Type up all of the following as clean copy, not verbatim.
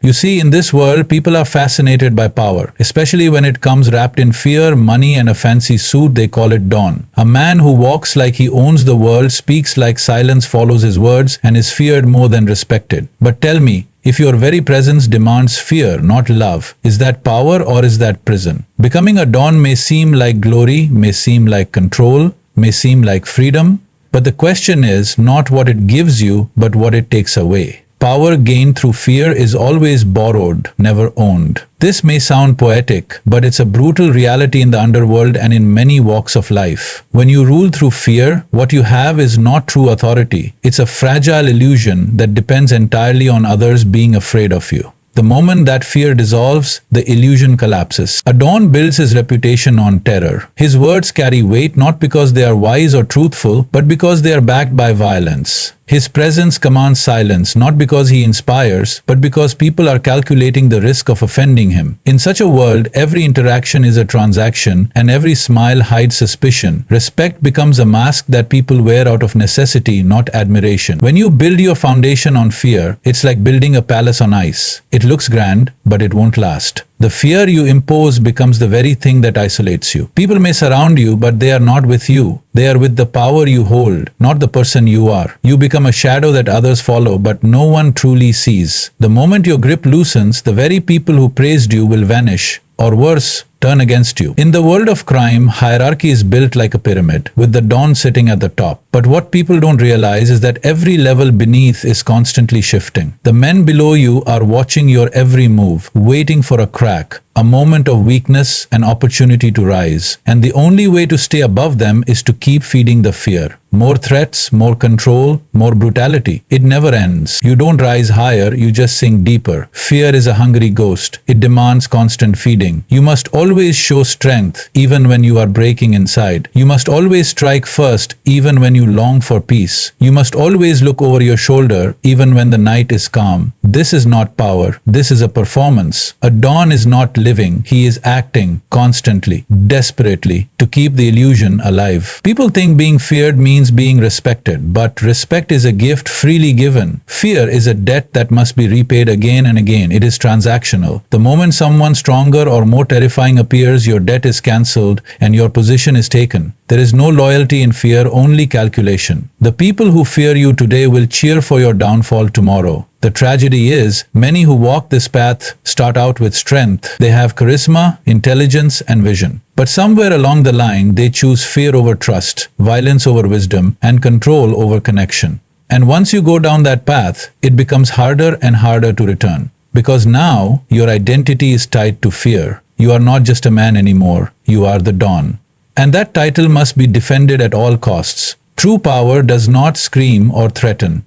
You see, in this world, people are fascinated by power, especially when it comes wrapped in fear, money, and a fancy suit. They call it Don. A man who walks like he owns the world, speaks like silence follows his words, and is feared more than respected. But tell me, if your very presence demands fear, not love, is that power or is that prison? Becoming a Don may seem like glory, may seem like control, may seem like freedom, but the question is not what it gives you, but what it takes away. Power gained through fear is always borrowed, never owned. This may sound poetic, but it's a brutal reality in the underworld and in many walks of life. When you rule through fear, what you have is not true authority. It's a fragile illusion that depends entirely on others being afraid of you. The moment that fear dissolves, the illusion collapses. A Don builds his reputation on terror. His words carry weight not because they are wise or truthful, but because they are backed by violence. His presence commands silence, not because he inspires, but because people are calculating the risk of offending him. In such a world, every interaction is a transaction, and every smile hides suspicion. Respect becomes a mask that people wear out of necessity, not admiration. When you build your foundation on fear, it's like building a palace on ice. It looks grand, but it won't last. The fear you impose becomes the very thing that isolates you. People may surround you, but they are not with you. They are with the power you hold, not the person you are. You become a shadow that others follow, but no one truly sees. The moment your grip loosens, the very people who praised you will vanish, or worse, turn against you. In the world of crime, hierarchy is built like a pyramid, with the Don sitting at the top. But what people don't realize is that every level beneath is constantly shifting. The men below you are watching your every move, waiting for a crack, a moment of weakness, an opportunity to rise. And the only way to stay above them is to keep feeding the fear. More threats, more control, more brutality. It never ends. You don't rise higher, you just sink deeper. Fear is a hungry ghost. It demands constant feeding. You must always show strength, even when you are breaking inside. You must always strike first, even when you long for peace. You must always look over your shoulder, even when the night is calm. This is not power. This is a performance. A Don is not living. He is acting constantly, desperately, to keep the illusion alive. People think being feared means being respected, but respect is a gift freely given. Fear is a debt that must be repaid again and again. It is transactional. The moment someone stronger or more terrifying appears, your debt is cancelled and your position is taken. There is no loyalty in fear, only calculation. The people who fear you today will cheer for your downfall tomorrow. The tragedy is, many who walk this path start out with strength. They have charisma, intelligence, and vision. But somewhere along the line, they choose fear over trust, violence over wisdom, and control over connection. And once you go down that path, it becomes harder and harder to return. Because now, your identity is tied to fear. You are not just a man anymore. You are the Don. And that title must be defended at all costs. True power does not scream or threaten.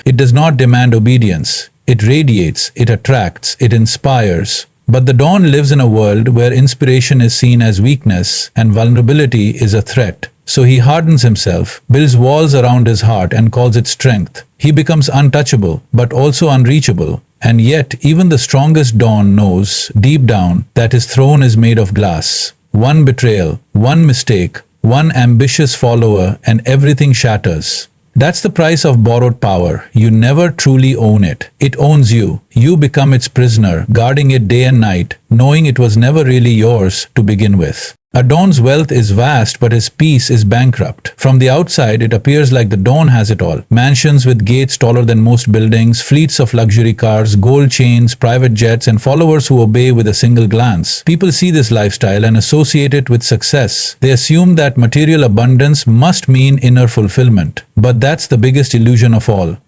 It does not demand obedience. It radiates, it attracts, it inspires. But the Don lives in a world where inspiration is seen as weakness and vulnerability is a threat. So he hardens himself, builds walls around his heart and calls it strength. He becomes untouchable, but also unreachable. And yet, even the strongest Don knows, deep down, that his throne is made of glass. One betrayal, one mistake, one ambitious follower, and everything shatters. That's the price of borrowed power. You never truly own it. It owns you. You become its prisoner, guarding it day and night, knowing it was never really yours to begin with. A Don's wealth is vast, but his peace is bankrupt. From the outside, it appears like the Don has it all. Mansions with gates taller than most buildings, fleets of luxury cars, gold chains, private jets, and followers who obey with a single glance. People see this lifestyle and associate it with success. They assume that material abundance must mean inner fulfillment. But that's the biggest illusion of all.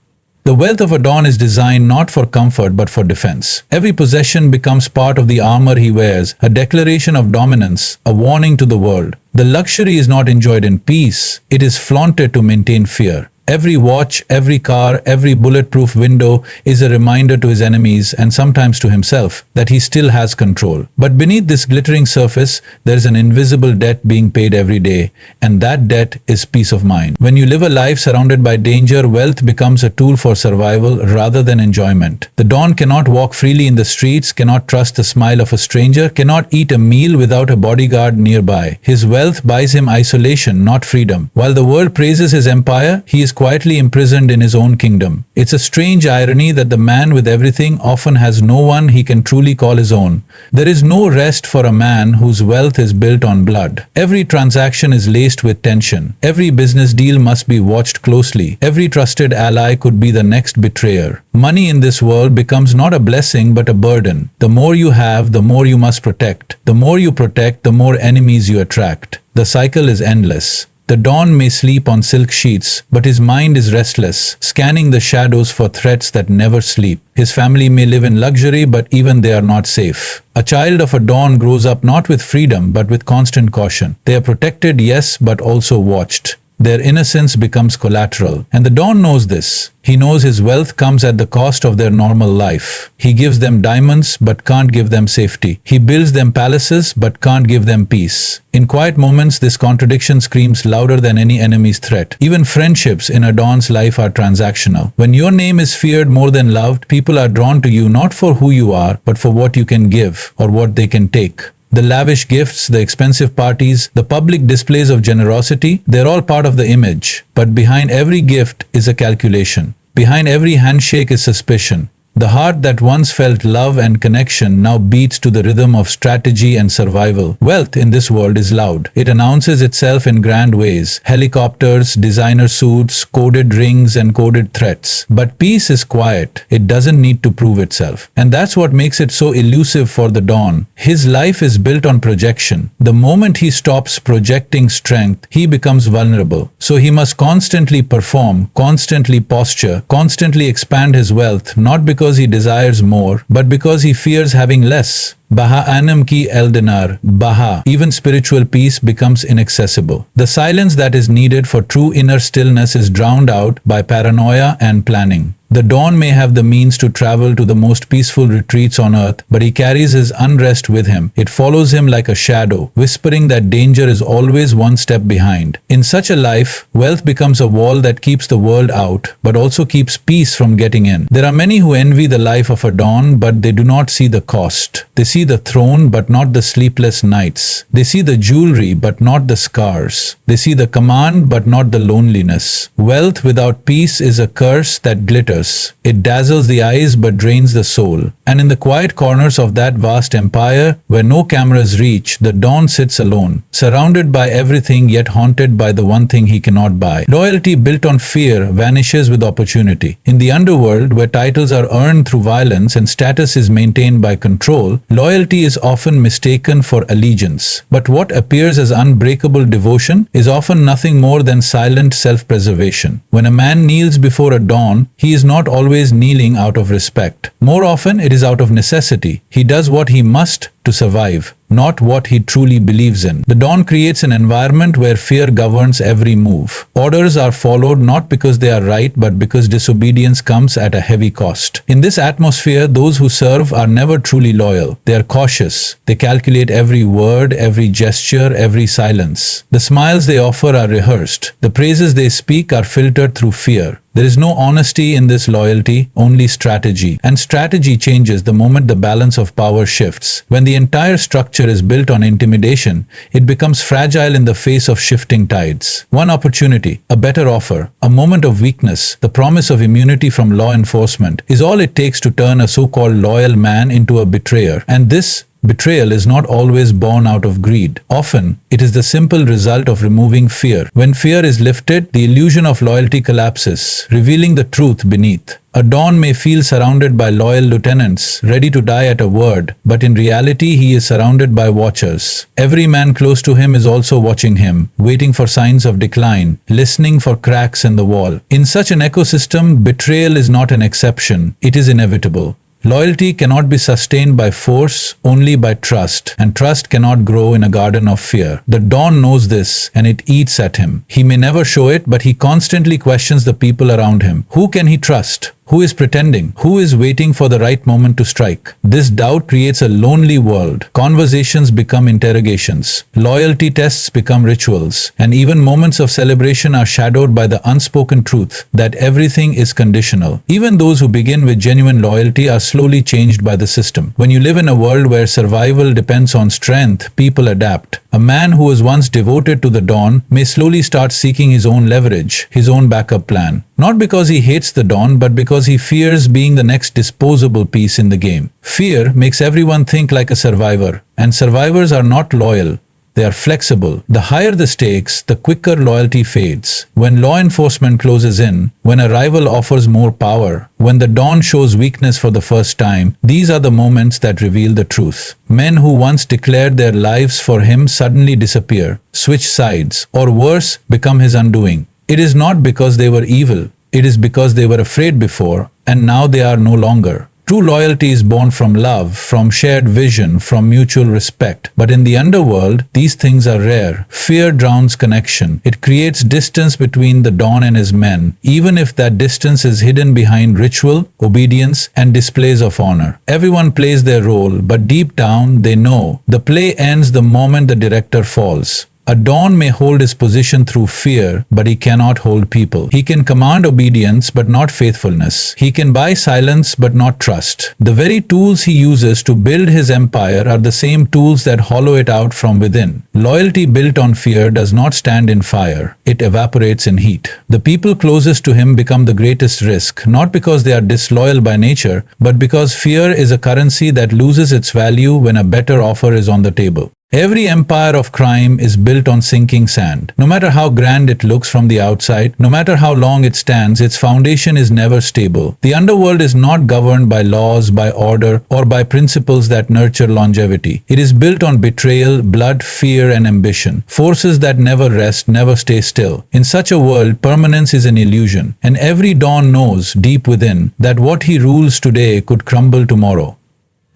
The wealth of a Don is designed not for comfort but for defense. Every possession becomes part of the armor he wears, a declaration of dominance, a warning to the world. The luxury is not enjoyed in peace, it is flaunted to maintain fear. Every watch, every car, every bulletproof window is a reminder to his enemies and sometimes to himself that he still has control. But beneath this glittering surface, there is an invisible debt being paid every day, and that debt is peace of mind. When you live a life surrounded by danger, wealth becomes a tool for survival rather than enjoyment. The Don cannot walk freely in the streets, cannot trust the smile of a stranger, cannot eat a meal without a bodyguard nearby. His wealth buys him isolation, not freedom. While the world praises his empire, he is quietly imprisoned in his own kingdom. It's a strange irony that the man with everything often has no one he can truly call his own. There is no rest for a man whose wealth is built on blood. Every transaction is laced with tension. Every business deal must be watched closely. Every trusted ally could be the next betrayer. Money in this world becomes not a blessing but a burden. The more you have, the more you must protect. The more you protect, the more enemies you attract. The cycle is endless. The Don may sleep on silk sheets, but his mind is restless, scanning the shadows for threats that never sleep. His family may live in luxury, but even they are not safe. A child of a Don grows up not with freedom, but with constant caution. They are protected, yes, but also watched. Their innocence becomes collateral. And the Don knows this. He knows his wealth comes at the cost of their normal life. He gives them diamonds but can't give them safety. He builds them palaces but can't give them peace. In quiet moments, this contradiction screams louder than any enemy's threat. Even friendships in a Don's life are transactional. When your name is feared more than loved, people are drawn to you not for who you are, but for what you can give or what they can take. The lavish gifts, the expensive parties, the public displays of generosity, they're all part of the image. But behind every gift is a calculation. Behind every handshake is suspicion. The heart that once felt love and connection now beats to the rhythm of strategy and survival. Wealth in this world is loud. It announces itself in grand ways. Helicopters, designer suits, coded rings and coded threats. But peace is quiet. It doesn't need to prove itself. And that's what makes it so elusive for the Don. His life is built on projection. The moment he stops projecting strength, he becomes vulnerable. So he must constantly perform, constantly posture, constantly expand his wealth, not because he desires more, but because he fears having less. Baha anam ki eldinar, Baha. Even spiritual peace becomes inaccessible. The silence that is needed for true inner stillness is drowned out by paranoia and planning. The Don may have the means to travel to the most peaceful retreats on earth, but he carries his unrest with him. It follows him like a shadow, whispering that danger is always one step behind. In such a life, wealth becomes a wall that keeps the world out, but also keeps peace from getting in. There are many who envy the life of a Don, but they do not see the cost. They see the throne, but not the sleepless nights. They see the jewelry, but not the scars. They see the command, but not the loneliness. Wealth without peace is a curse that glitters. It dazzles the eyes but drains the soul. And in the quiet corners of that vast empire, where no cameras reach, the Don sits alone, surrounded by everything yet haunted by the one thing he cannot buy. Loyalty built on fear vanishes with opportunity. In the underworld, where titles are earned through violence and status is maintained by control, loyalty is often mistaken for allegiance. But what appears as unbreakable devotion is often nothing more than silent self-preservation. When a man kneels before a Don, he is not always kneeling out of respect. More often, it is out of necessity. He does what he must to survive, not what he truly believes in. The Don creates an environment where fear governs every move. Orders are followed not because they are right, but because disobedience comes at a heavy cost. In this atmosphere, those who serve are never truly loyal. They are cautious. They calculate every word, every gesture, every silence. The smiles they offer are rehearsed. The praises they speak are filtered through fear. There is no honesty in this loyalty, only strategy. And strategy changes the moment the balance of power shifts. When the entire structure is built on intimidation, it becomes fragile in the face of shifting tides. One opportunity, a better offer, a moment of weakness, the promise of immunity from law enforcement is all it takes to turn a so-called loyal man into a betrayer. And this betrayal is not always born out of greed. Often, it is the simple result of removing fear. When fear is lifted, the illusion of loyalty collapses, revealing the truth beneath. A Don may feel surrounded by loyal lieutenants, ready to die at a word, but in reality he is surrounded by watchers. Every man close to him is also watching him, waiting for signs of decline, listening for cracks in the wall. In such an ecosystem, betrayal is not an exception, it is inevitable. Loyalty cannot be sustained by force, only by trust, and trust cannot grow in a garden of fear. The Don knows this, and it eats at him. He may never show it, but he constantly questions the people around him. Who can he trust? Who is pretending? Who is waiting for the right moment to strike? This doubt creates a lonely world. Conversations become interrogations. Loyalty tests become rituals. And even moments of celebration are shadowed by the unspoken truth that everything is conditional. Even those who begin with genuine loyalty are slowly changed by the system. When you live in a world where survival depends on strength, people adapt. A man who was once devoted to the dawn may slowly start seeking his own leverage, his own backup plan. Not because he hates the dawn, but because he fears being the next disposable piece in the game. Fear makes everyone think like a survivor, and survivors are not loyal. They are flexible. The higher the stakes, the quicker loyalty fades. When law enforcement closes in, when a rival offers more power, when the dawn shows weakness for the first time, these are the moments that reveal the truth. Men who once declared their lives for him suddenly disappear, switch sides, or worse, become his undoing. It is not because they were evil. It is because they were afraid before, and now they are no longer. True loyalty is born from love, from shared vision, from mutual respect. But in the underworld, these things are rare. Fear drowns connection. It creates distance between the dawn and his men, even if that distance is hidden behind ritual, obedience, and displays of honor. Everyone plays their role, but deep down they know the play ends the moment the director falls. A dawn may hold his position through fear, but he cannot hold people. He can command obedience, but not faithfulness. He can buy silence, but not trust. The very tools he uses to build his empire are the same tools that hollow it out from within. Loyalty built on fear does not stand in fire. It evaporates in heat. The people closest to him become the greatest risk, not because they are disloyal by nature, but because fear is a currency that loses its value when a better offer is on the table. Every empire of crime is built on sinking sand. No matter how grand it looks from the outside, no matter how long it stands, its foundation is never stable. The underworld is not governed by laws, by order, or by principles that nurture longevity. It is built on betrayal, blood, fear, and ambition. Forces that never rest, never stay still. In such a world, permanence is an illusion, and every dawn knows, deep within, that what he rules today could crumble tomorrow.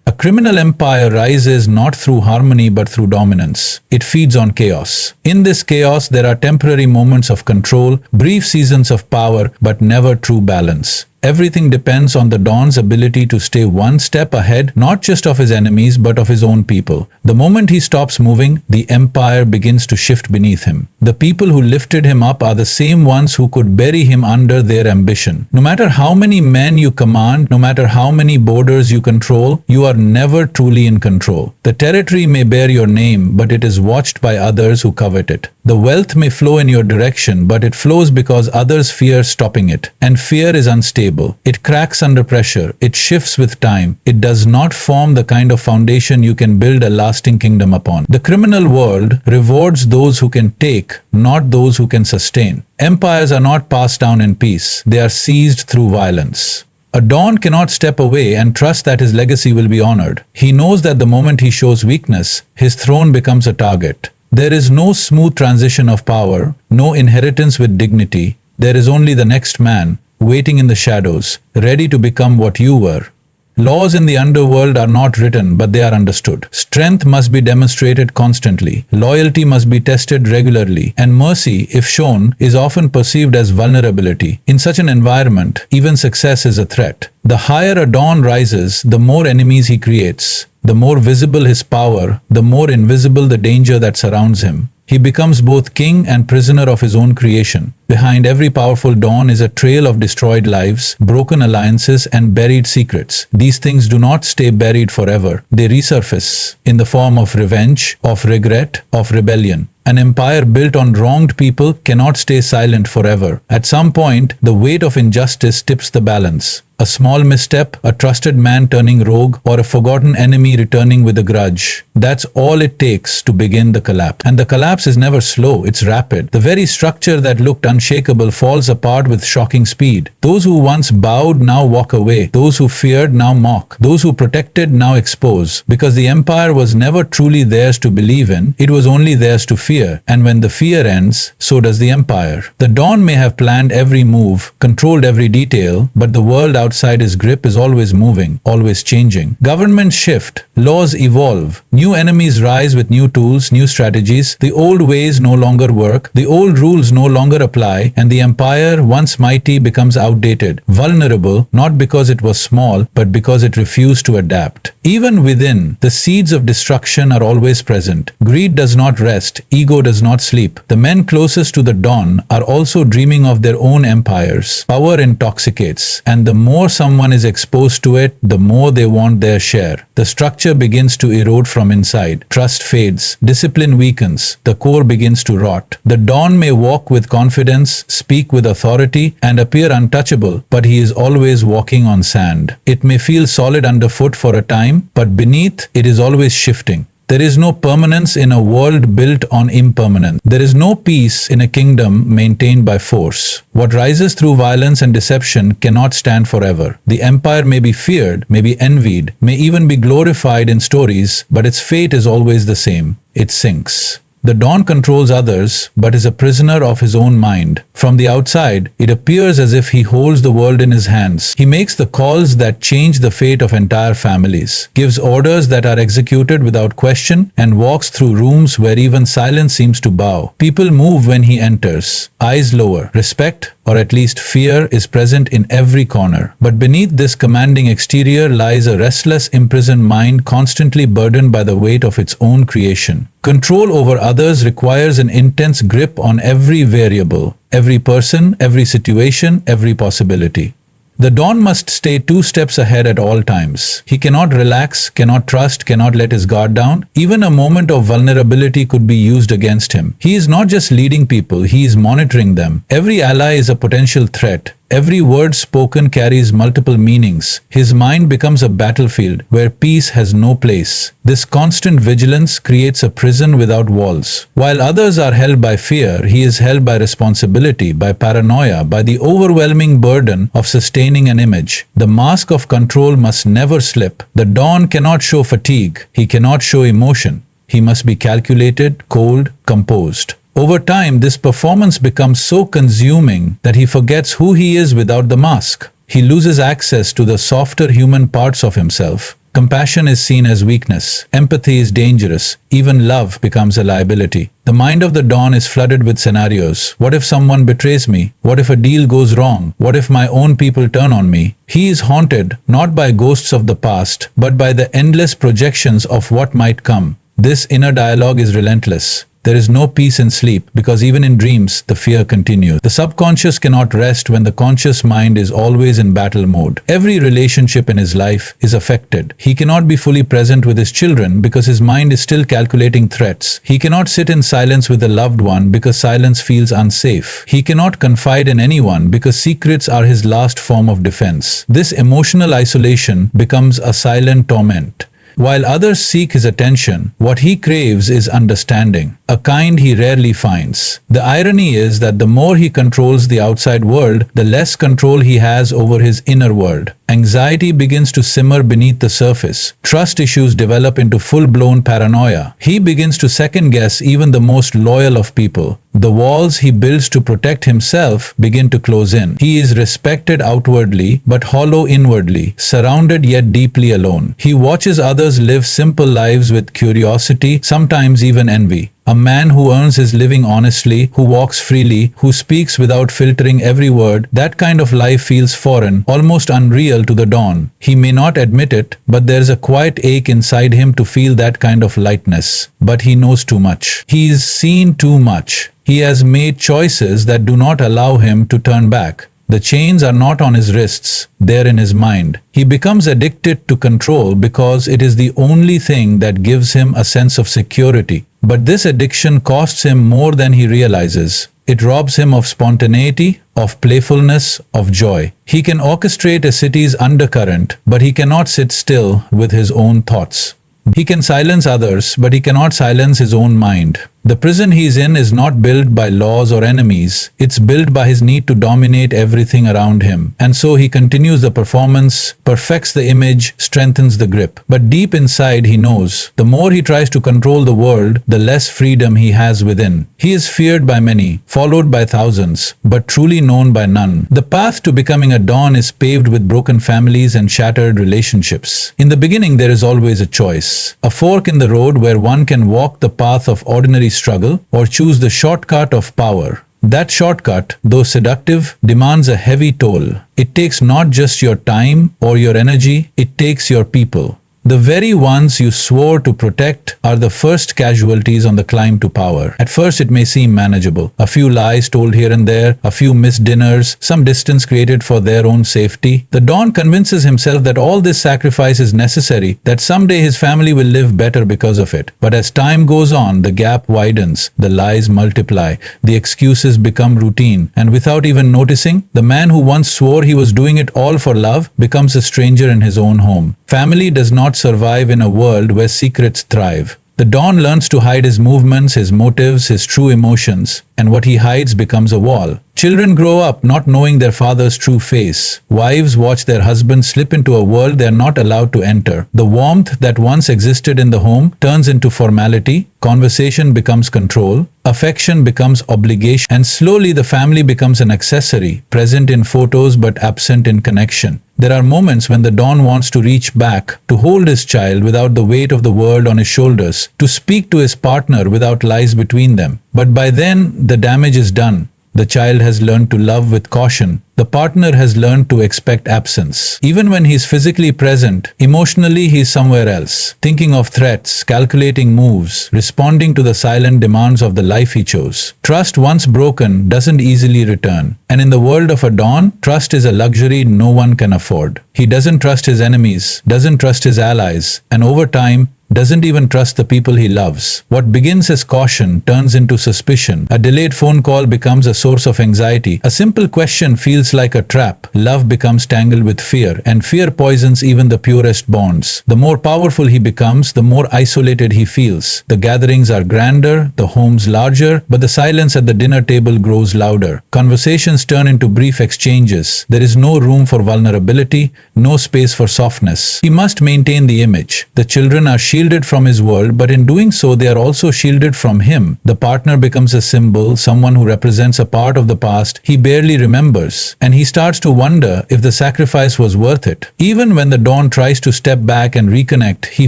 A criminal empire rises not through harmony but through dominance. It feeds on chaos. In this chaos, there are temporary moments of control, brief seasons of power, but never true balance. Everything depends on the dawn's ability to stay one step ahead, not just of his enemies, but of his own people. The moment he stops moving, the empire begins to shift beneath him. The people who lifted him up are the same ones who could bury him under their ambition. No matter how many men you command, no matter how many borders you control, you are never truly in control. The territory may bear your name, but it is watched by others who covet it. The wealth may flow in your direction, but it flows because others fear stopping it. And fear is unstable. It cracks under pressure. It shifts with time. It does not form the kind of foundation you can build a lasting kingdom upon. The criminal world rewards those who can take, not those who can sustain. Empires are not passed down in peace. They are seized through violence. A dawn cannot step away and trust that his legacy will be honored. He knows that the moment he shows weakness, his throne becomes a target. There is no smooth transition of power, no inheritance with dignity. There is only the next man, waiting in the shadows, ready to become what you were. Laws in the underworld are not written, but they are understood. Strength must be demonstrated constantly. Loyalty must be tested regularly. And mercy, if shown, is often perceived as vulnerability. In such an environment, even success is a threat. The higher a dawn rises, the more enemies he creates. The more visible his power, the more invisible the danger that surrounds him. He becomes both king and prisoner of his own creation. Behind every powerful dawn is a trail of destroyed lives, broken alliances, and buried secrets. These things do not stay buried forever. They resurface in the form of revenge, of regret, of rebellion. An empire built on wronged people cannot stay silent forever. At some point, the weight of injustice tips the balance. A small misstep, a trusted man turning rogue, or a forgotten enemy returning with a grudge. That's all it takes to begin the collapse. And the collapse is never slow, it's rapid. The very structure that looked unshakable falls apart with shocking speed. Those who once bowed now walk away. Those who feared now mock. Those who protected now expose. Because the empire was never truly theirs to believe in, it was only theirs to fear. And when the fear ends, so does the empire. The dawn may have planned every move, controlled every detail, but the world outside his grip is always moving, always changing. Governments shift, laws evolve, new enemies rise with new tools, new strategies. The old ways no longer work, the old rules no longer apply, and the empire, once mighty, becomes outdated, vulnerable, not because it was small, but because it refused to adapt. Even within, the seeds of destruction are always present. Greed does not rest, ego does not sleep. The men closest to the dawn are also dreaming of their own empires. Power intoxicates, and the more someone is exposed to it, the more they want their share. The structure begins to erode from inside. Trust fades, discipline weakens, the core begins to rot. The dawn may walk with confidence, speak with authority, and appear untouchable, but he is always walking on sand. It may feel solid underfoot for a time, but beneath it is always shifting. There is no permanence in a world built on impermanence. There is no peace in a kingdom maintained by force. What rises through violence and deception cannot stand forever. The empire may be feared, may be envied, may even be glorified in stories, but its fate is always the same. It sinks. The dawn controls others, but is a prisoner of his own mind. From the outside, it appears as if he holds the world in his hands. He makes the calls that change the fate of entire families, gives orders that are executed without question, and walks through rooms where even silence seems to bow. People move when he enters, eyes lower. Respect, or at least fear, is present in every corner. But beneath this commanding exterior lies a restless, imprisoned mind constantly burdened by the weight of its own creation. Control over others requires an intense grip on every variable, every person, every situation, every possibility. The dawn must stay 2 steps ahead at all times. He cannot relax, cannot trust, cannot let his guard down. Even a moment of vulnerability could be used against him. He is not just leading people, he is monitoring them. Every ally is a potential threat. Every word spoken carries multiple meanings. His mind becomes a battlefield where peace has no place. This constant vigilance creates a prison without walls. While others are held by fear, he is held by responsibility, by paranoia, by the overwhelming burden of sustaining an image. The mask of control must never slip. The dawn cannot show fatigue. He cannot show emotion. He must be calculated, cold, composed. Over time, this performance becomes so consuming that he forgets who he is without the mask. He loses access to the softer human parts of himself. Compassion is seen as weakness. Empathy is dangerous. Even love becomes a liability. The mind of the dawn is flooded with scenarios. What if someone betrays me? What if a deal goes wrong? What if my own people turn on me? He is haunted not by ghosts of the past, but by the endless projections of what might come. This inner dialogue is relentless. There is no peace in sleep, because even in dreams, the fear continues. The subconscious cannot rest when the conscious mind is always in battle mode. Every relationship in his life is affected. He cannot be fully present with his children because his mind is still calculating threats. He cannot sit in silence with a loved one because silence feels unsafe. He cannot confide in anyone because secrets are his last form of defense. This emotional isolation becomes a silent torment. While others seek his attention, what he craves is understanding, a kind he rarely finds. The irony is that the more he controls the outside world, the less control he has over his inner world. Anxiety begins to simmer beneath the surface. Trust issues develop into full-blown paranoia. He begins to second-guess even the most loyal of people. The walls he builds to protect himself begin to close in. He is respected outwardly, but hollow inwardly, surrounded yet deeply alone. He watches others live simple lives with curiosity, sometimes even envy. A man who earns his living honestly, who walks freely, who speaks without filtering every word, that kind of life feels foreign, almost unreal to the dawn. He may not admit it, but there's a quiet ache inside him to feel that kind of lightness. But he knows too much. He's seen too much. He has made choices that do not allow him to turn back. The chains are not on his wrists, they're in his mind. He becomes addicted to control because it is the only thing that gives him a sense of security. But this addiction costs him more than he realizes. It robs him of spontaneity, of playfulness, of joy. He can orchestrate a city's undercurrent, but he cannot sit still with his own thoughts. He can silence others, but he cannot silence his own mind. The prison he's in is not built by laws or enemies. It's built by his need to dominate everything around him. And so he continues the performance, perfects the image, strengthens the grip. But deep inside he knows, the more he tries to control the world, the less freedom he has within. He is feared by many, followed by thousands, but truly known by none. The path to becoming a dawn is paved with broken families and shattered relationships. In the beginning there is always a choice. A fork in the road where one can walk the path of ordinary struggle or choose the shortcut of power. That shortcut, though seductive, demands a heavy toll. It takes not just your time or your energy, it takes your people. The very ones you swore to protect are the first casualties on the climb to power. At first it may seem manageable. A few lies told here and there, a few missed dinners, some distance created for their own safety. The Don convinces himself that all this sacrifice is necessary, that someday his family will live better because of it. But as time goes on, the gap widens, the lies multiply, the excuses become routine, and without even noticing, the man who once swore he was doing it all for love becomes a stranger in his own home. Family does not survive in a world where secrets thrive. The Don learns to hide his movements, his motives, his true emotions, and what he hides becomes a wall. Children grow up not knowing their father's true face. Wives watch their husbands slip into a world they are not allowed to enter. The warmth that once existed in the home turns into formality, conversation becomes control, affection becomes obligation, and slowly the family becomes an accessory, present in photos but absent in connection. There are moments when the Don wants to reach back, to hold his child without the weight of the world on his shoulders, to speak to his partner without lies between them. But by then, the damage is done. The child has learned to love with caution. The partner has learned to expect absence. Even when he's physically present, emotionally he's somewhere else, thinking of threats, calculating moves, responding to the silent demands of the life he chose. Trust once broken doesn't easily return. And in the world of a Don, trust is a luxury no one can afford. He doesn't trust his enemies, doesn't trust his allies, and over time, doesn't even trust the people he loves. What begins as caution turns into suspicion. A delayed phone call becomes a source of anxiety. A simple question feels like a trap. Love becomes tangled with fear, and fear poisons even the purest bonds. The more powerful he becomes, the more isolated he feels. The gatherings are grander, the homes larger, but the silence at the dinner table grows louder. Conversations turn into brief exchanges. There is no room for vulnerability, no space for softness. He must maintain the image. The children are shielded from his world, but in doing so they are also shielded from him. The partner becomes a symbol, someone who represents a part of the past he barely remembers, and he starts to wonder if the sacrifice was worth it. Even when the Don tries to step back and reconnect, he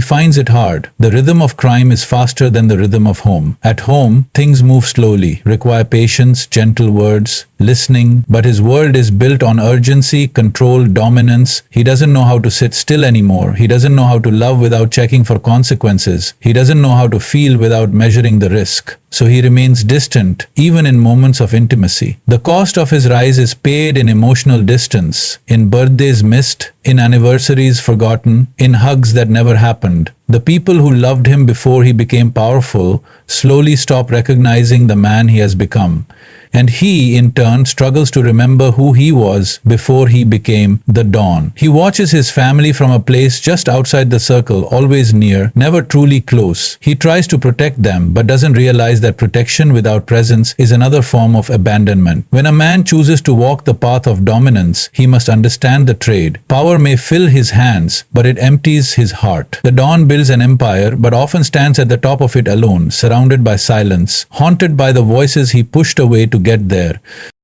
finds it hard. The rhythm of crime is faster than the rhythm of home. At home, things move slowly, require patience, gentle words, listening, but his world is built on urgency, control, dominance. He doesn't know how to sit still anymore. He doesn't know how to love without checking for consequences. He doesn't know how to feel without measuring the risk. So he remains distant, even in moments of intimacy. The cost of his rise is paid in emotional distance, in birthdays missed, in anniversaries forgotten, in hugs that never happened. The people who loved him before he became powerful slowly stop recognizing the man he has become. And he, in turn, struggles to remember who he was before he became the Don. He watches his family from a place just outside the circle, always near, never truly close. He tries to protect them, but doesn't realize that protection without presence is another form of abandonment. When a man chooses to walk the path of dominance, he must understand the trade. Power may fill his hands, but it empties his heart. The Don builds an empire, but often stands at the top of it alone, surrounded by silence, haunted by the voices he pushed away to get there.